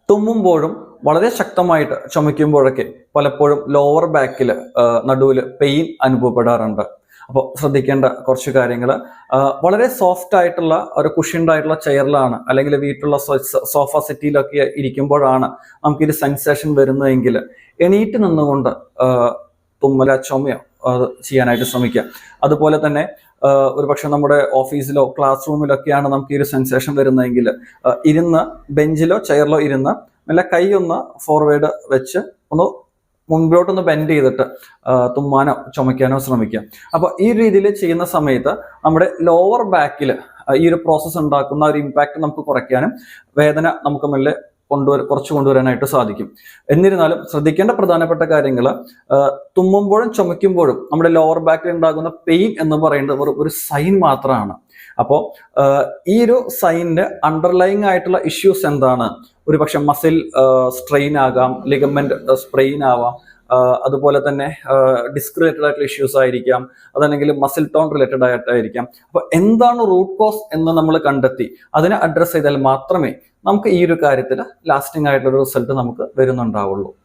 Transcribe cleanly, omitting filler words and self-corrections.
തുമ്മുമ്പോഴും വളരെ ശക്തമായിട്ട് ചുമയ്ക്കുമ്പോഴൊക്കെ പലപ്പോഴും ലോവർ ബാക്കിൽ നടുവിൽ പെയിൻ അനുഭവപ്പെടാറുണ്ട്. അപ്പോൾ ശ്രദ്ധിക്കേണ്ട കുറച്ച് കാര്യങ്ങൾ, വളരെ സോഫ്റ്റ് ആയിട്ടുള്ള ഒരു കുഷ്യൻഡ് ആയിട്ടുള്ള ചെയറിലാണ് അല്ലെങ്കിൽ വീട്ടിലുള്ള സോഫ സെറ്റിയിലൊക്കെ ഇരിക്കുമ്പോഴാണ് നമുക്കൊരു സെൻസേഷൻ വരുന്നതെങ്കിൽ എണീറ്റ് നിന്നുകൊണ്ട് തുമ്മല ചുമയോ അത് ചെയ്യാനായിട്ട് ശ്രമിക്കുക. അതുപോലെ തന്നെ ഒരുപക്ഷെ നമ്മുടെ ഓഫീസിലോ ക്ലാസ് റൂമിലൊക്കെയാണ് നമുക്ക് ഈ ഒരു സെൻസേഷൻ വരുന്നതെങ്കിൽ ഇരുന്ന് ബെഞ്ചിലോ ചെയറിലോ ഇരുന്ന് നല്ല കൈ ഒന്ന് ഫോർവേഡ് വെച്ച് ഒന്ന് മുൻപോട്ടൊന്ന് ബെൻഡ് ചെയ്തിട്ട് തുമ്മാനോ ചുമയ്ക്കാനോ ശ്രമിക്കുക. അപ്പോൾ ഈ രീതിയിൽ ചെയ്യുന്ന സമയത്ത് നമ്മുടെ ലോവർ ബാക്കിൽ ഈ ഒരു പ്രോസസ്സ് ഉണ്ടാക്കുന്ന ഒരു ഇമ്പാക്റ്റ് നമുക്ക് കുറയ്ക്കാനും വേദന നമുക്ക് മെല്ലെ കുറച്ച് കൊണ്ടുവരാനായിട്ട് സാധിക്കും. എന്നിരുന്നാലും ശ്രദ്ധിക്കേണ്ട പ്രധാനപ്പെട്ട കാര്യങ്ങൾ, തുമ്മുമ്പോഴും ചുമയ്ക്കുമ്പോഴും നമ്മുടെ ലോവർ ബാക്കിൽ ഉണ്ടാകുന്ന പെയിൻ എന്ന് പറയുന്നത് ഒരു സൈൻ മാത്രമാണ്. അപ്പോൾ ഈ ഒരു സൈനിന്റെ അണ്ടർലൈങ് ആയിട്ടുള്ള ഇഷ്യൂസ് എന്താണ്? ഒരു പക്ഷെ മസിൽ സ്ട്രെയിൻ ആകാം, ലിഗമെന്റ് സ്പ്രെയിൻ ആവാം, അതുപോലെ തന്നെ ഡിസ്ക് റിലേറ്റഡ് ആയിട്ടുള്ള ഇഷ്യൂസ് ആയിരിക്കാം, അതല്ലെങ്കിൽ മസിൽ ടോൺ റിലേറ്റഡ് ആയിട്ടായിരിക്കാം. അപ്പോൾ എന്താണ് റൂട്ട് കോസ് എന്ന് നമ്മൾ കണ്ടെത്തി അതിനെ അഡ്രസ്സ് ചെയ്താൽ മാത്രമേ നമുക്ക് ഈ ഒരു കാര്യത്തിൽ ലാസ്റ്റിംഗ് ആയിട്ടുള്ള റിസൾട്ട് നമുക്ക് വരുന്നുണ്ടാവുള്ളൂ.